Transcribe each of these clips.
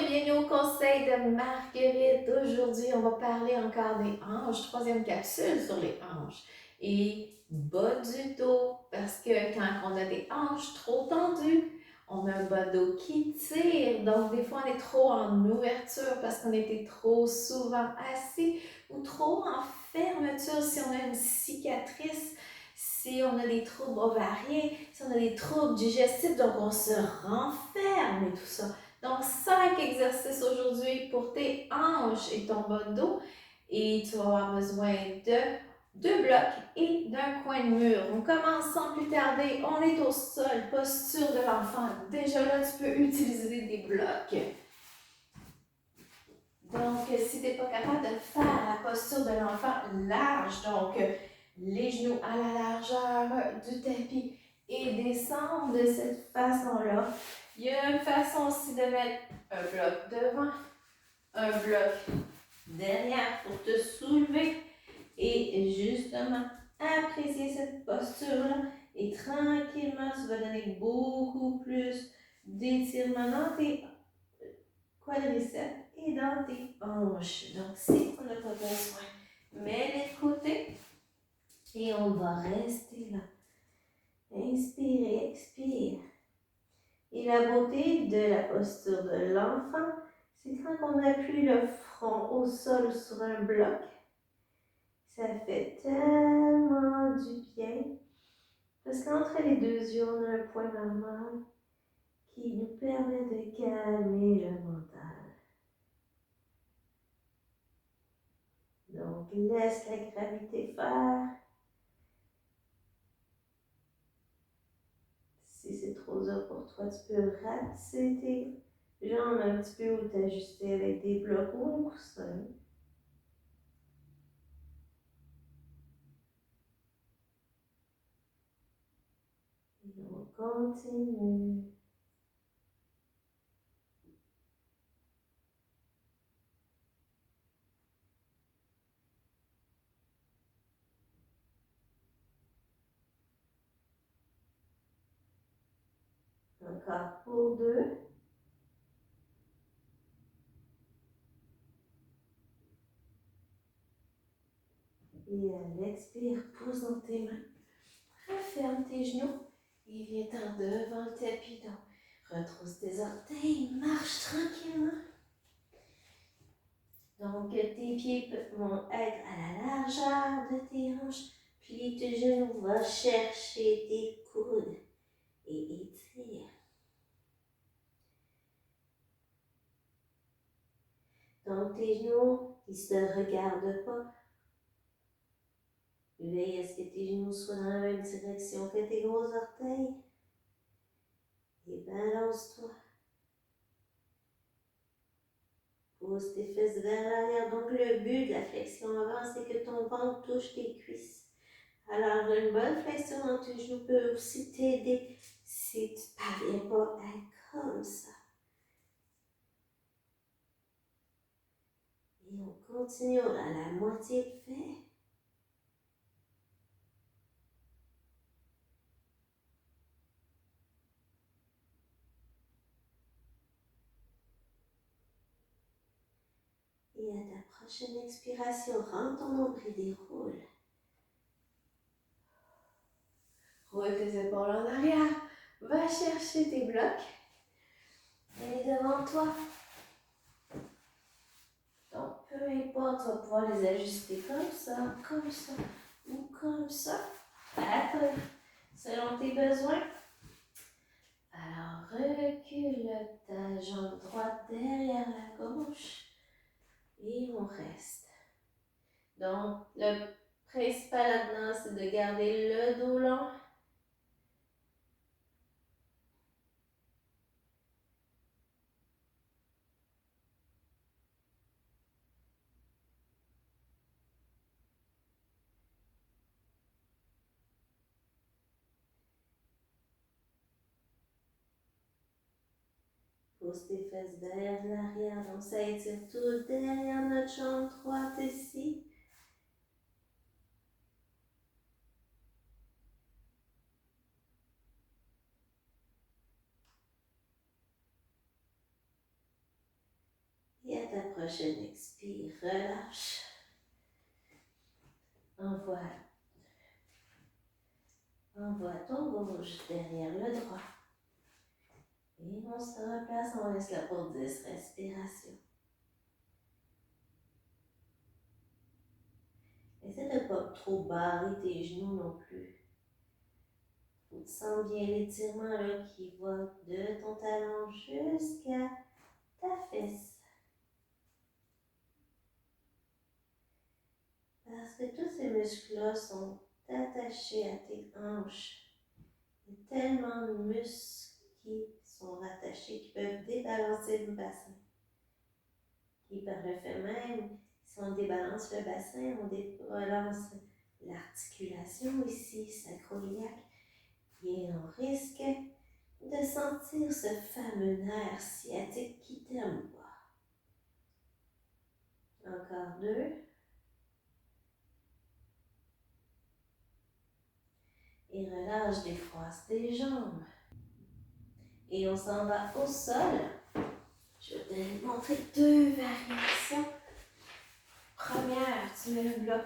bienvenue au conseil de Marguerite. Aujourd'hui, on va parler encore des hanches, troisième capsule sur les hanches. Et bas du dos, parce que quand on a des hanches trop tendues, on a un bas de dos qui tire. Donc, des fois, on est trop en ouverture parce qu'on était trop souvent assis ou trop en fermeture si on a une cicatrice, si on a des troubles ovariens, si on a des troubles digestifs. Donc, on se renferme et tout ça. Donc, 5 exercices aujourd'hui pour tes hanches et ton bas de dos. Et tu vas avoir besoin de 2 blocs et d'un coin de mur. On commence sans plus tarder. On est au sol, posture de l'enfant. Déjà là, tu peux utiliser des blocs. Donc, si tu n'es pas capable de faire la posture de l'enfant large, donc les genoux à la largeur du tapis et descendre de cette façon-là. Il y a une façon aussi de mettre un bloc devant, un bloc derrière pour te soulever et justement apprécier cette posture-là et tranquillement tu vas donner beaucoup plus d'étirement dans tes quadriceps et dans tes hanches. Donc si on n'a pas besoin, mets-les de côté et on va rester là. Inspire, expire. Et la beauté de la posture de l'enfant, c'est quand on appuie le front au sol sur un bloc. Ça fait tellement du bien. Parce qu'entre les deux yeux, on a un point normal qui nous permet de calmer le mental. Donc, laisse la gravité faire. Si c'est trop dur pour toi, tu peux ratisser tes jambes un petit peu ou t'ajuster avec des blocs ou un coussin. Et on continue. Encore pour 2. Et à l'expire, pose dans tes mains. Referme tes genoux et viens-t'en devant le tapis. Donc, retrousse tes orteils, marche tranquillement. Donc, tes pieds vont être à la largeur de tes hanches. Plie tes genoux, va chercher tes coudes et étire. Donc, tes genoux, ils ne se regardent pas. Veille à ce que tes genoux soient dans la même direction que tes gros orteils. Et balance-toi. Pose tes fesses vers l'arrière. Donc, le but de la flexion avant, c'est que ton ventre touche tes cuisses. Alors, une bonne flexion dans tes genoux peut aussi t'aider si tu ne parviens pas à être comme ça. Et on continue à la moitié de fait. Et à ta prochaine expiration, rentre ton nombril, déroule. Roule tes épaules en arrière. Va chercher tes blocs. Et devant toi. Donc, peu importe, tu vas pouvoir les ajuster comme ça ou comme ça. À toi, selon tes besoins. Alors, recule ta jambe droite derrière la gauche. Et on reste. Donc, le principal là-dedans, c'est de garder le dos long. Pose tes fesses vers l'arrière. Donc, ça étire tout derrière notre jambe droite ici. avec ta prochaine expire, relâche. Envoie ton gauche derrière le droit. Et on se replace, on laisse là pour 10 respirations. Essaie de ne pas trop barrer tes genoux non plus. Tu sens bien l'étirement là qui va de ton talon jusqu'à ta fesse. Parce que tous ces muscles-là sont attachés à tes hanches. Il y a tellement de muscles qui sont rattachés, qui peuvent débalancer le bassin. Et par le fait même, si on débalance le bassin, on débalance l'articulation ici, sacro-iliaque, et on risque de sentir ce fameux nerf sciatique qui t'aime pas. Encore 2. Et relâche, défroisse tes jambes. Et on s'en va au sol. Je vais te montrer 2 variations. Première, tu mets le bloc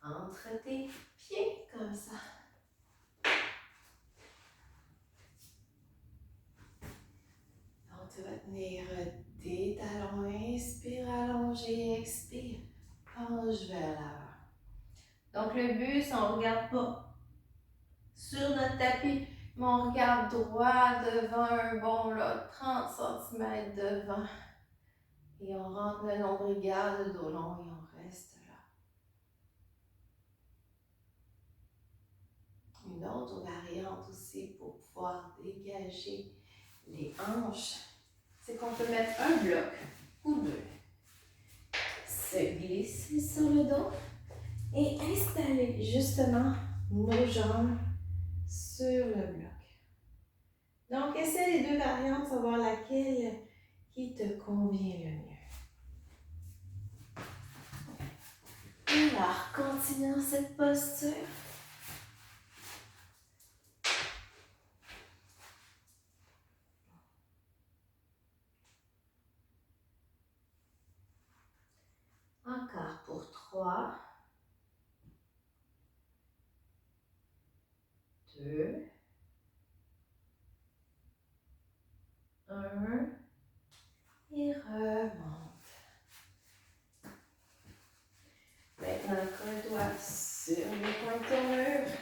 entre tes pieds, comme ça. Donc, tu vas tenir tes talons, inspire, allongez, expire, penche vers l'avant. Donc, le but, c'est qu'on ne regarde pas sur notre tapis, mais on regarde droit devant un bon là, 30 cm devant. Et on rentre le nombril, garde le dos long et on reste là. Une autre variante aussi pour pouvoir dégager les hanches, c'est qu'on peut mettre un bloc ou 2, se glisser sur le dos et installer justement nos jambes sur le bloc. Donc, essaie les 2 variantes, savoir laquelle qui te convient le mieux. Alors, continuons cette posture. Encore pour 3, 2, 1, et remonte. Maintenant, colle-toi sur les pointures.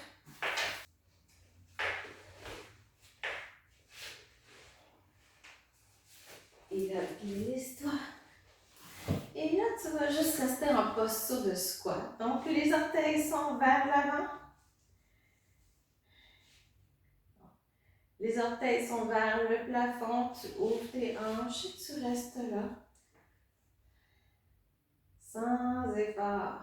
Et là, glisse-toi. Et là, tu vas juste rester en posture de squat. Donc, les orteils sont vers l'avant. Les orteils sont vers le plafond. Tu ouvres tes hanches et tu restes là. Sans effort.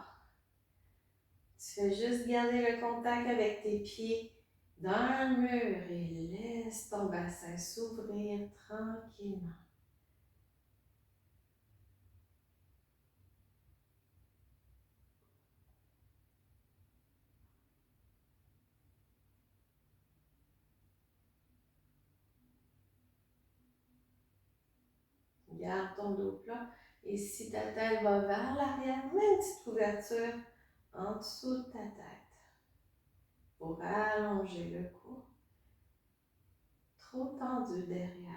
Tu fais juste garder le contact avec tes pieds dans le mur et laisse ton bassin s'ouvrir tranquillement. Garde ton dos plat et si ta tête va vers l'arrière, mets une petite couverture en dessous de ta tête pour allonger le cou. Trop tendu derrière.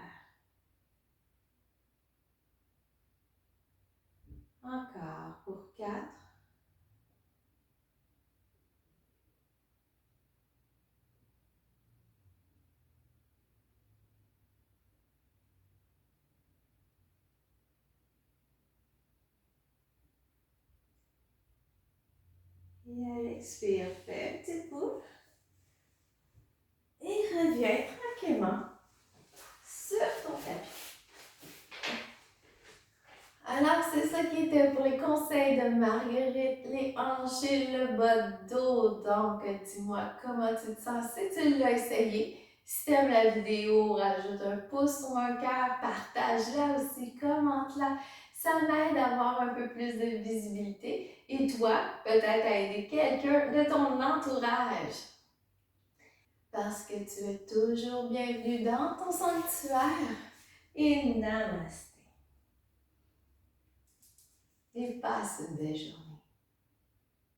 Encore pour 4. Et à l'expire, fais petite boule. Et reviens tranquillement sur ton tapis. Alors, c'est ça qui était pour les conseils de Marguerite, les hanches et le bas de dos. Donc, dis-moi comment tu te sens si tu l'as essayé. Si tu aimes la vidéo, rajoute un pouce ou un cœur, partage-la aussi, commente-la. Ça m'aide à avoir un peu plus de visibilité. Et toi, peut-être à aider quelqu'un de ton entourage. Parce que tu es toujours bienvenue dans ton sanctuaire. Et namasté. et passe une belle journée.